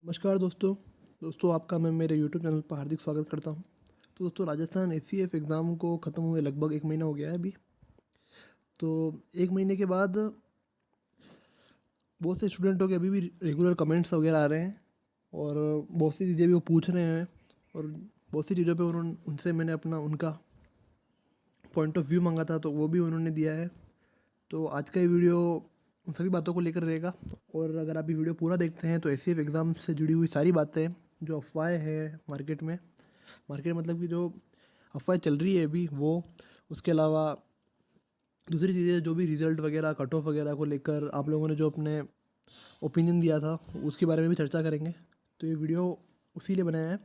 नमस्कार दोस्तों आपका मैं मेरे यूट्यूब चैनल पर हार्दिक स्वागत करता हूं। तो दोस्तों राजस्थान एसीएफ एग्ज़ाम को ख़त्म हुए लगभग 1 महीना हो गया है अभी। तो 1 महीने के बाद बहुत से स्टूडेंटों के अभी भी रेगुलर कमेंट्स वगैरह आ रहे हैं और बहुत सी चीज़ें भी वो पूछ रहे हैं और बहुत सी चीज़ों पे उनसे मैंने उनका पॉइंट ऑफ व्यू मांगा था, तो वो भी उन्होंने दिया है। तो आज का ये वीडियो उन सभी बातों को लेकर रहेगा। और अगर आप ये वीडियो पूरा देखते हैं तो एसीएफ एग्ज़ाम से जुड़ी हुई सारी बातें जो अफवाहें हैं मार्केट मतलब कि जो अफवाहें चल रही है अभी वो, उसके अलावा दूसरी चीज़ें जो भी रिज़ल्ट वगैरह कट ऑफ वगैरह को लेकर आप लोगों ने जो अपने ओपिनियन दिया था उसके बारे में भी चर्चा करेंगे। तो ये वीडियो उसी लिए बनाया है।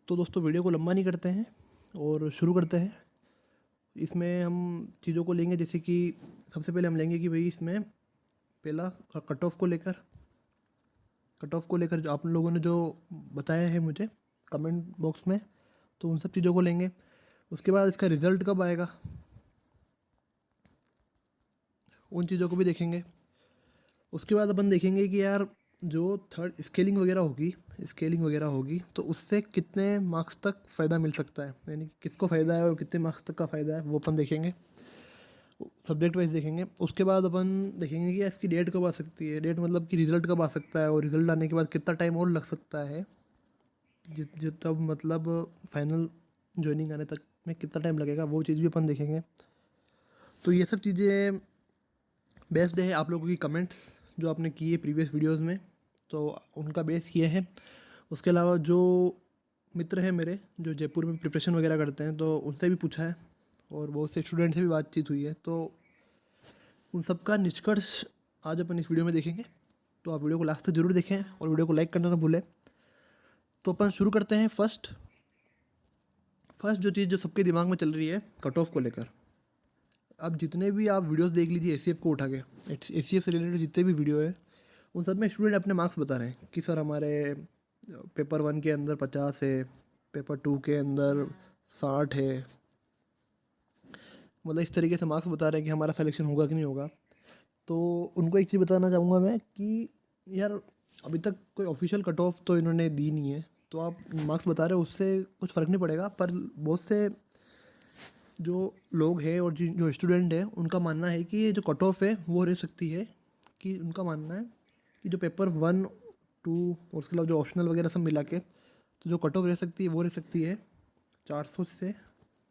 तो दोस्तों वीडियो को लंबा नहीं करते हैं और शुरू करते हैं। इसमें हम चीज़ों को लेंगे, जैसे कि सबसे पहले हम लेंगे कि भाई इसमें पहला कट ऑफ को लेकर जो आप लोगों ने जो बताया है मुझे कमेंट बॉक्स में, तो उन सब चीज़ों को लेंगे। उसके बाद इसका रिज़ल्ट कब आएगा उन चीज़ों को भी देखेंगे। उसके बाद अपन देखेंगे कि यार जो थर्ड स्केलिंग वगैरह होगी तो उससे कितने मार्क्स तक फ़ायदा मिल सकता है, यानी कि किसको फ़ायदा है और कितने मार्क्स तक का फ़ायदा है वो अपन देखेंगे, सब्जेक्ट वाइज देखेंगे। उसके बाद अपन देखेंगे कि इसकी डेट कब आ सकती है, डेट मतलब कि रिज़ल्ट कब आ सकता है और रिज़ल्ट आने के बाद कितना टाइम और लग सकता है, तब मतलब फाइनल ज्वाइनिंग आने तक में कितना टाइम लगेगा, वो चीज़ भी अपन देखेंगे। तो ये सब चीज़ें बेस्ड है आप लोगों की कमेंट्स जो आपने किए प्रीवियस वीडियोस में, तो उनका बेस ये है। उसके अलावा जो मित्र हैं मेरे जो जयपुर में प्रिपरेशन वगैरह करते हैं, तो उनसे भी पूछा है और बहुत से स्टूडेंट से भी बातचीत हुई है, तो उन सब का निष्कर्ष आज अपन इस वीडियो में देखेंगे। तो आप वीडियो को लास्ट तक जरूर देखें और वीडियो को लाइक करना ना भूलें। तो अपन शुरू करते हैं। फर्स्ट जो चीज़ जो सबके दिमाग में चल रही है कट ऑफ को लेकर। अब जितने भी आप वीडियोस देख लीजिए एसीएफ को उठा के, एसीएफ से रिलेटेड जितने भी वीडियो है उन सब में स्टूडेंट अपने मार्क्स बता रहे हैं कि सर हमारे पेपर 1 के अंदर 50 है, पेपर 2 के अंदर 60 है। मतलब इस तरीके से मार्क्स बता रहे हैं कि हमारा सिलेक्शन होगा कि नहीं होगा। तो उनको एक चीज़ बताना चाहूँगा मैं कि यार अभी तक कोई ऑफिशियल कट ऑफ तो इन्होंने दी नहीं है, तो आप मार्क्स बता रहे हो उससे कुछ फ़र्क नहीं पड़ेगा। पर बहुत से जो लोग हैं और जो स्टूडेंट हैं उनका मानना है कि ये जो कट ऑफ है वो रह सकती है, कि उनका मानना है कि जो पेपर 1, 2 और उसके अलावा जो ऑप्शनल वगैरह सब मिला के तो जो कट ऑफ रह सकती है वो रह सकती है 400 से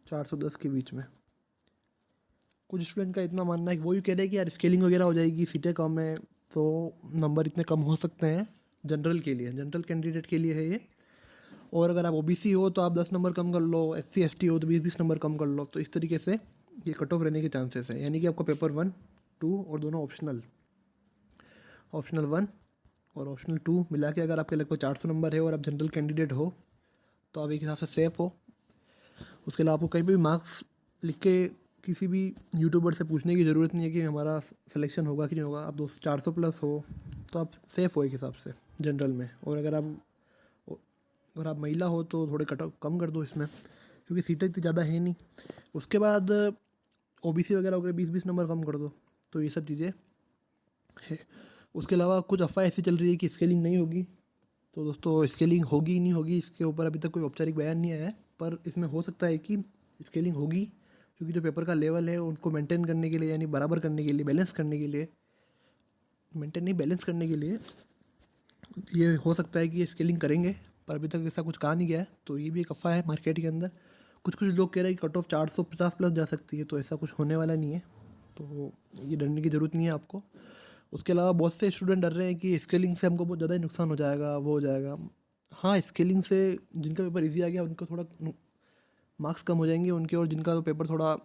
410 के बीच में। कुछ स्टूडेंट का इतना मानना है कि वो ये कह रहे हैं कि यार स्केलिंग वगैरह हो जाएगी, सीटें कम है तो नंबर इतने कम हो सकते हैं। जनरल कैंडिडेट के लिए है ये। और अगर आप ओबीसी हो तो आप 10 नंबर कम कर लो, एससी एसटी हो तो 20-20 नंबर कम कर लो। तो इस तरीके से ये कट ऑफ रहने के चांसेस है, यानी कि आपका पेपर 1, 2 और दोनों ऑप्शनल 1 और ऑप्शनल 2 मिला के अगर आपके लगभग 400 नंबर है और आप जनरल कैंडिडेट हो तो आप एक हिसाब से सेफ़ हो। उसके अलावा आपको कहीं भी मार्क्स लिख के किसी भी यूट्यूबर से पूछने की ज़रूरत नहीं है कि हमारा सिलेक्शन होगा कि नहीं होगा। आप 200-400 प्लस हो तो आप सेफ़ हो एक हिसाब से जनरल में। और अगर आप महिला हो तो थोड़े कट ऑफ कम कर दो इसमें, क्योंकि सीटें इतनी ज़्यादा है नहीं। उसके बाद ओबीसी वगैरह वगैरह 20-20 नंबर कम कर दो। तो ये सब चीज़ें है। उसके अलावा कुछ अफवाह ऐसी चल रही है कि स्केलिंग नहीं होगी। तो दोस्तों स्केलिंग होगी नहीं होगी इसके ऊपर अभी तक कोई औपचारिक बयान नहीं आया है, पर इसमें हो सकता है कि स्केलिंग होगी, क्योंकि जो पेपर का लेवल है उनको मेंटेन करने के लिए, यानी बराबर करने के लिए, बैलेंस करने के लिए ये हो सकता है कि ये स्केलिंग करेंगे। पर अभी तक ऐसा कुछ कहा नहीं गया है, तो ये भी एक अफवाह है मार्केट के अंदर। कुछ लोग कह रहे हैं कि कट ऑफ 450 प्लस जा सकती है, तो ऐसा कुछ होने वाला नहीं है, तो ये डरने की ज़रूरत नहीं है आपको। उसके अलावा बहुत से स्टूडेंट डर रहे हैं कि स्केलिंग से हमको बहुत ज़्यादा ही नुकसान हो जाएगा, वो हो जाएगा। हाँ, स्केलिंग से जिनका पेपर ईजी आ गया उनको थोड़ा मार्क्स कम हो जाएंगे उनके, और जिनका पेपर थोड़ा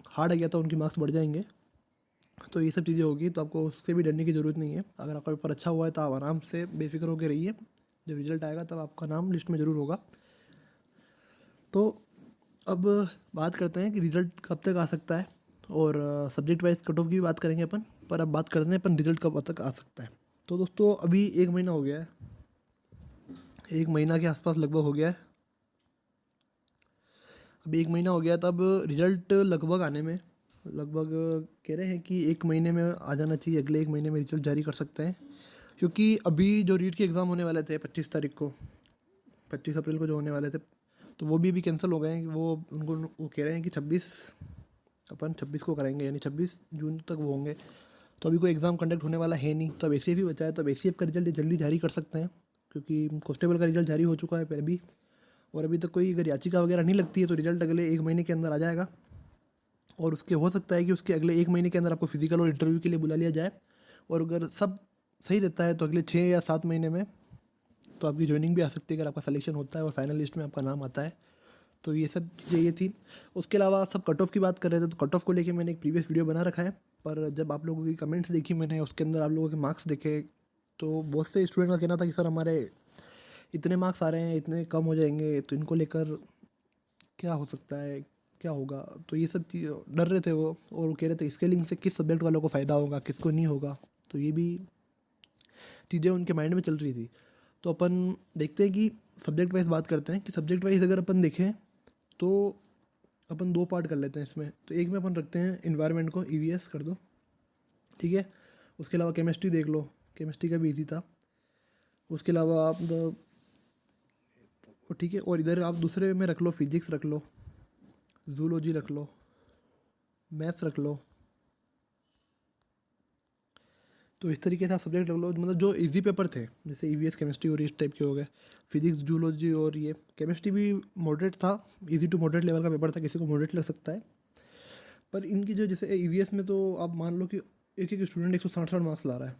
हार्ड आ गया था उनके मार्क्स बढ़ जाएंगे। तो ये सब चीज़ें होगी, तो आपको उससे भी डरने की ज़रूरत नहीं है। अगर आपका पेपर अच्छा हुआ है तो आप आराम से बेफिक्र होकर रहिए। जब रिजल्ट आएगा तब आपका नाम लिस्ट में ज़रूर होगा। तो अब बात करते हैं कि रिज़ल्ट कब तक आ सकता है, और सब्जेक्ट वाइज कट ऑफ की भी बात करेंगे अपन। पर अब बात करते हैं अपन रिज़ल्ट कब तक आ सकता है। तो दोस्तों अभी 1 महीना हो गया है, 1 महीना के आसपास लगभग हो गया है। अभी 1 महीना हो गया, तब रिज़ल्ट लगभग आने में कह रहे हैं कि 1 महीने में आ जाना चाहिए, अगले 1 महीने में रिज़ल्ट जारी कर सकते हैं। क्योंकि अभी जो रीट के एग्ज़ाम होने वाले थे 25 तारीख को, 25 अप्रैल को जो होने वाले थे, तो वो भी अभी कैंसिल हो गए हैं। वो उनको वो कह रहे हैं कि 26 को कराएंगे, यानी 26 जून तक वो होंगे। तो अभी कोई एग्ज़ाम कंडक्ट होने वाला है नहीं, तो अब ACF ही बचा है। तो अब ACF का रिजल्ट जल्दी जारी कर सकते हैं, क्योंकि कांस्टेबल का रिजल्ट जारी हो चुका है पहले भी, और अभी तक कोई अगर याचिका वगैरह नहीं लगती है तो रिजल्ट अगले 1 महीने के अंदर आ जाएगा। और उसके हो सकता है कि उसके अगले 1 महीने के अंदर आपको फिजिकल और इंटरव्यू के लिए बुला लिया जाए, और अगर सब सही रहता है तो अगले 6 या 7 महीने में तो आपकी ज्वाइनिंग भी आ सकती है, अगर आपका सिलेक्शन होता है और फाइनल लिस्ट में आपका नाम आता है। तो ये सब चीज़ें ये थी। उसके अलावा सब कट ऑफ की बात कर रहे थे, तो कट ऑफ को लेके मैंने एक प्रीवियस वीडियो बना रखा है, पर जब आप लोगों की कमेंट्स देखी मैंने, उसके अंदर आप लोगों के मार्क्स देखे, तो बहुत से स्टूडेंट का कहना था कि सर हमारे इतने मार्क्स आ रहे हैं, इतने कम हो जाएंगे, तो इनको लेकर क्या हो सकता है, क्या होगा। तो ये सब चीज़ डर रहे थे वो, और वो कह रहे थे स्केलिंग से किस सब्जेक्ट वालों को फ़ायदा होगा, किसको नहीं होगा। तो ये भी चीज़ें उनके माइंड में चल रही थी। तो अपन देखते हैं कि सब्जेक्ट वाइज बात करते हैं कि सब्जेक्ट वाइज अगर अपन देखें तो अपन 2 पार्ट कर लेते हैं इसमें। तो एक में अपन रखते हैं इन्वायरमेंट को, EVS कर दो, ठीक है। उसके अलावा केमिस्ट्री देख लो, केमिस्ट्री का भी ईजी था। उसके अलावा आप ठीक है, और इधर आप दूसरे में रख लो, फिजिक्स रख लो, जूलॉजी रख लो, मैथ्स रख लो। तो इस तरीके से आप सब्जेक्ट रख लो, मतलब जो इजी पेपर थे, जैसे EVS केमिस्ट्री और इस टाइप के हो गए। फिजिक्स, जूलॉजी और ये केमिस्ट्री भी मॉडरेट था, इजी टू मॉडरेट लेवल का पेपर था, किसी को मॉडरेट लग सकता है। पर इनकी जो जैसे EVS में तो आप मान लो कि एक एक स्टूडेंट 160 मार्क्स ला रहा है,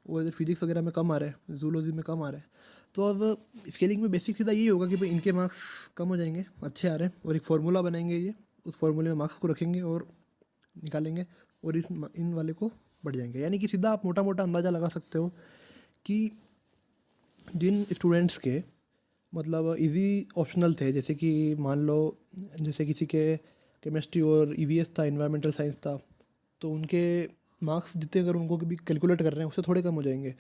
वो इधर फिजिक्स वगैरह में कम आ रहा है, जूलॉजी में कम आ रहा है। तो अब स्केलिंग में बेसिक सीधा यही होगा कि भाई इनके मार्क्स कम हो जाएंगे, अच्छे आ रहे हैं, और एक फार्मूला बनाएंगे, ये उस फार्मूले में मार्क्स को रखेंगे और निकालेंगे, और इन वाले को बढ़ जाएंगे। यानी कि सीधा आप मोटा मोटा अंदाज़ा लगा सकते हो कि जिन स्टूडेंट्स के मतलब इजी ऑप्शनल थे, जैसे कि मान लो जैसे किसी के केमिस्ट्री और EVS था, इन्वायरमेंटल साइंस था, तो उनके मार्क्स जितने अगर उनको कभी कैलकुलेट कर रहे हैं उससे थोड़े कम हो जाएंगे,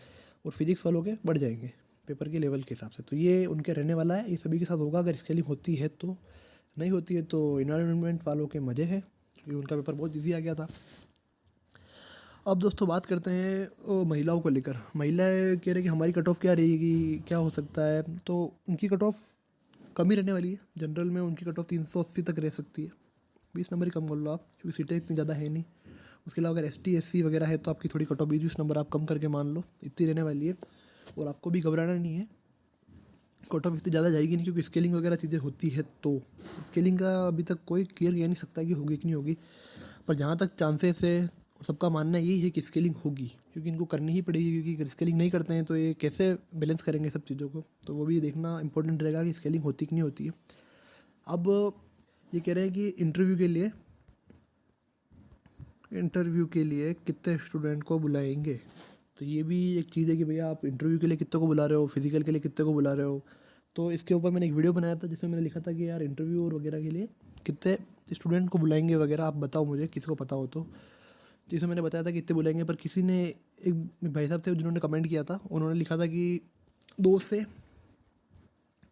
और फिजिक्स वालों के बढ़ जाएंगे पेपर के लेवल के हिसाब से। तो ये उनके रहने वाला है, ये सभी के साथ होगा अगर स्केलिंग होती है तो। नहीं होती है तो इन्वायरमेंट वालों के मज़े हैं, क्योंकि उनका पेपर बहुत ईजी आ गया था। अब दोस्तों बात करते हैं महिलाओं को लेकर। महिलाएं कह रहे कि हमारी कट ऑफ क्या रहेगी, क्या हो सकता है। तो उनकी कट ऑफ कम ही रहने वाली है। जनरल में उनकी कट ऑफ 380 तक रह सकती है, 20 नंबर ही कम बोल लो आप, क्योंकि सीटें इतनी ज़्यादा है नहीं। उसके अलावा अगर ST SC वगैरह है तो आपकी थोड़ी कट ऑफ 20 नंबर आप कम करके मान लो, इतनी रहने वाली है। और आपको भी घबराना नहीं है, कट ऑफ इतनी ज़्यादा जाएगी नहीं, क्योंकि स्केलिंग वगैरह चीज़ें होती है। तो स्केलिंग का अभी तक कोई क्लियर कह नहीं सकता कि होगी कि नहीं होगी, पर जहाँ तक चांसेस है सबका मानना यही है कि स्केलिंग होगी, क्योंकि इनको करनी ही पड़ेगी, क्योंकि अगर स्केलिंग नहीं करते हैं तो ये कैसे बैलेंस करेंगे सब चीज़ों को। तो वो भी देखना इंपॉर्टेंट रहेगा कि स्केलिंग होती कि नहीं होती है। अब ये कह रहे हैं कि इंटरव्यू के लिए कितने स्टूडेंट को बुलाएंगे। तो ये भी एक चीज़ है कि भैया आप इंटरव्यू के लिए कितने को बुला रहे हो, फिजिकल के लिए कितने को बुला रहे हो। तो इसके ऊपर मैंने एक वीडियो बनाया था जिसमें मैंने लिखा था कि यार इंटरव्यू और वगैरह के लिए कितने स्टूडेंट को बुलाएंगे वगैरह, आप बताओ मुझे, किसी को पता हो तो। जिसमें मैंने बताया था कि इतने बुलाएंगे, पर किसी ने, एक भाई साहब थे जिन्होंने कमेंट किया था, उन्होंने लिखा था कि 2 से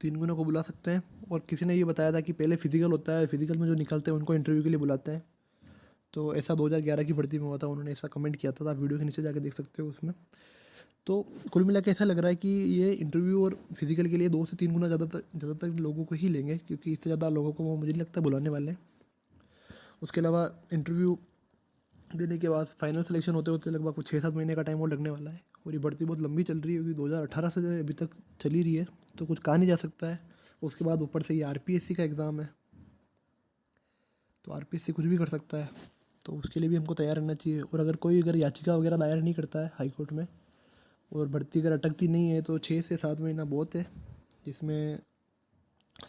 3 गुना को बुला सकते हैं। और किसी ने ये बताया था कि पहले फिजिकल होता है, फिजिकल में जो निकलते हैं उनको इंटरव्यू के लिए बुलाते हैं। तो ऐसा 2011 की भर्ती में हुआ था, उन्होंने ऐसा कमेंट किया था, आप वीडियो के नीचे जाकर देख सकते हो उसमें। तो कुल मिला के ऐसा लग रहा है कि ये इंटरव्यू और फिजिकल के लिए 2 से 3 गुना ज़्यादातर लोगों को ही लेंगे, क्योंकि इससे ज़्यादा लोगों को वो मुझे नहीं लगता बुलाने वाले हैं। उसके अलावा इंटरव्यू देने के बाद फाइनल सिलेक्शन होते होते लगभग कुछ 6-7 महीने का टाइम और लगने वाला है। और ये भर्ती बहुत लंबी चल रही है, क्योंकि 2018 से अभी तक चली रही है, तो कुछ कहा नहीं जा सकता है। उसके बाद ऊपर से ये RPSC का एग्ज़ाम है, तो RPSC कुछ भी कर सकता है, तो उसके लिए भी हमको तैयार रहना चाहिए। और अगर याचिका वगैरह दायर नहीं करता है हाई कोर्ट में, और भर्ती अगर अटकती नहीं है, तो 6 से 7 महीना बहुत है, जिसमें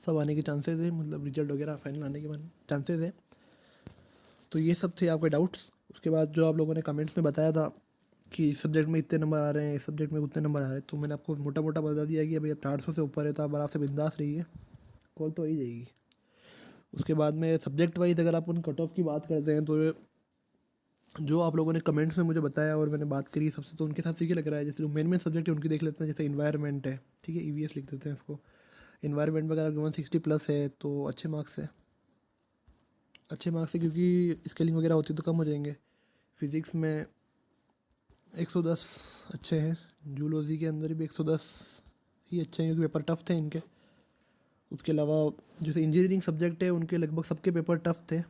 सब आने के चांसेस है, मतलब रिजल्ट वगैरह फाइनल आने के चांसेस है। तो ये सब थे आपके डाउट्स। उसके बाद जो आप लोगों ने कमेंट्स में बताया था कि इस सब्जेक्ट में इतने नंबर आ रहे हैं, इस सब्जेक्ट में उतने नंबर आ रहे हैं, तो मैंने आपको मोटा मोटा बता दिया कि अभी अब 400 से ऊपर है तो आप आराम से बिंदास रहिए, कॉल तो हो ही जाएगी। उसके बाद में सब्जेक्ट वाइज अगर आप उन कट ऑफ की बात करते हैं, तो जो आप लोगों ने कमेंट्स में मुझे बताया और मैंने बात करी सबसे, तो उनके हिसाब से ये लग रहा है, जैसे जो मेन सब्जेक्ट है उनकी देख लेते हैं। जैसे इन्वायरमेंट है, ठीक है, EVS लिख देते हैं इसको। इन्वायरमेंट में अगर 160+ है तो अच्छे मार्क्स है, क्योंकि स्केलिंग वगैरह होती तो कम हो जाएंगे। फिज़िक्स में 110 अच्छे हैं, जूलॉजी के अंदर भी 110 ही अच्छे हैं क्योंकि पेपर टफ थे इनके। उसके अलावा जैसे इंजीनियरिंग सब्जेक्ट है उनके लगभग सबके पेपर टफ थे,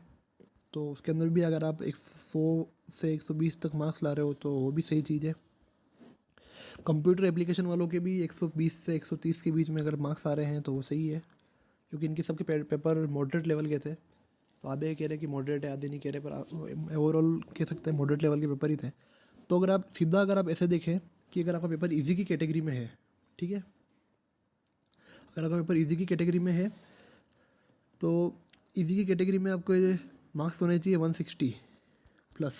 तो उसके अंदर भी अगर आप 100 से 120 तक मार्क्स ला रहे हो तो वो भी सही चीज़ है। कंप्यूटर एप्लीकेशन वालों के भी 120 से 130 के बीच में अगर मार्क्स आ रहे हैं तो वो सही है, क्योंकि इनके सबके पेपर मॉडरेट लेवल के थे। तो आधे कह रहे कि मॉडरेट है, आधे नहीं कह रहे, पर ओवरऑल कह सकते हैं मॉडरेट लेवल के पेपर ही थे। तो अगर आप ऐसे देखें कि अगर आपका पेपर इजी की कैटेगरी में है, ठीक है, अगर आपका पेपर इजी की कैटेगरी में है तो इजी की कैटेगरी में आपको ये मार्क्स होने चाहिए 160 प्लस,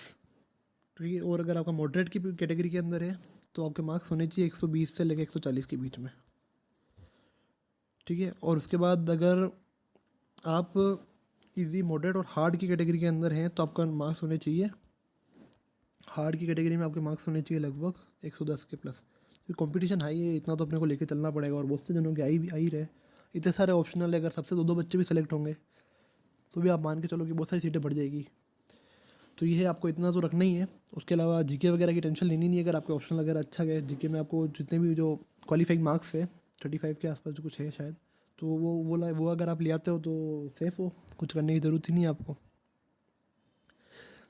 ठीक है। और अगर आपका मॉडरेट की कैटेगरी के अंदर है तो आपके मार्क्स होने चाहिए 120 से लेकर 140 के बीच में, ठीक है। और उसके बाद अगर आप इजी, मॉडरेट और हार्ड की कैटेगरी के अंदर हैं तो आपका मार्क्स होने चाहिए, हार्ड की कैटेगरी में आपके मार्क्स होने चाहिए लगभग 110 के प्लस। क्योंकि कंपटीशन हाई है, इतना तो अपने को लेके चलना पड़ेगा, और बहुत से जनों के आ ही रहे। इतने सारे ऑप्शनल है, अगर सबसे दो बच्चे भी सेलेक्ट होंगे तो भी आप मान के चलो कि बहुत सारी सीटें बढ़ जाएगी। तो ये है, आपको इतना तो रखना ही है। उसके अलावा जीके वगैरह की टेंशन लेनी नहीं है। अगर आपके ऑप्शन वगैरह अच्छा गए, जीके में आपको जितने भी जो क्वालिफाइंग मार्क्स है 35 के आसपास जो कुछ है शायद, तो वो अगर आप ले आते हो तो सेफ़ हो, कुछ करने की ज़रूरत ही नहीं है आपको।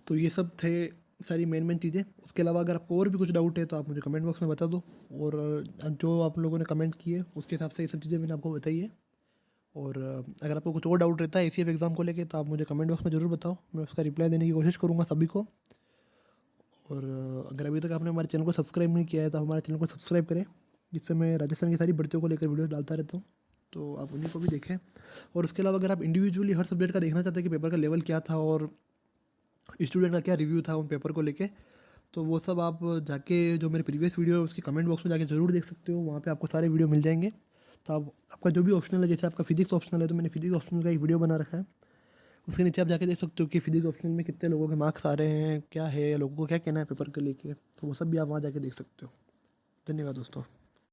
तो ये सब थे सारी मेन चीज़ें। उसके अलावा अगर आपको और भी कुछ डाउट है तो आप मुझे कमेंट बॉक्स में बता दो, और जो आप लोगों ने कमेंट किए उसके हिसाब से ये सब चीज़ें मैंने आपको बताई है। और अगर आपको कुछ और डाउट रहता है ACF एग्ज़ाम को लेके तो आप मुझे कमेंट बॉक्स में ज़रूर बताओ, मैं उसका रिप्लाई देने की कोशिश करूँगा सभी को। और अगर अभी तक आपने हमारे चैनल को सब्सक्राइब नहीं किया है तो हमारे चैनल को सब्सक्राइब करें, जिससे मैं राजस्थान की सारी भर्तियों को लेकर वीडियो डालता रहता हूँ, तो आप उन्हीं को भी देखें। और उसके अलावा अगर आप इंडिविजुअली हर सब्जेक्ट का देखना चाहते हैं कि पेपर का लेवल क्या था और स्टूडेंट का क्या रिव्यू था उन पेपर को लेके, तो वो सब आप जाके जो मेरे प्रीवियस वीडियो है उसकी कमेंट बॉक्स में जाके ज़रूर देख सकते हो। वहाँ पे आपको सारे वीडियो मिल जाएंगे। तो आपका जो भी ऑप्शनल है, जैसे आपका फिजिक्स ऑप्शनल है तो मैंने फिजिक्स ऑप्शनल का एक वीडियो बना रखा है, उसके नीचे आप जाके देख सकते हो कि फिजिक्स ऑप्शनल में कितने लोगों के मार्क्स आ रहे हैं, क्या है, लोगों को क्या कहना है पेपर के लेके, तो वो सब भी आप वहाँ जाके देख सकते हो। धन्यवाद दोस्तों।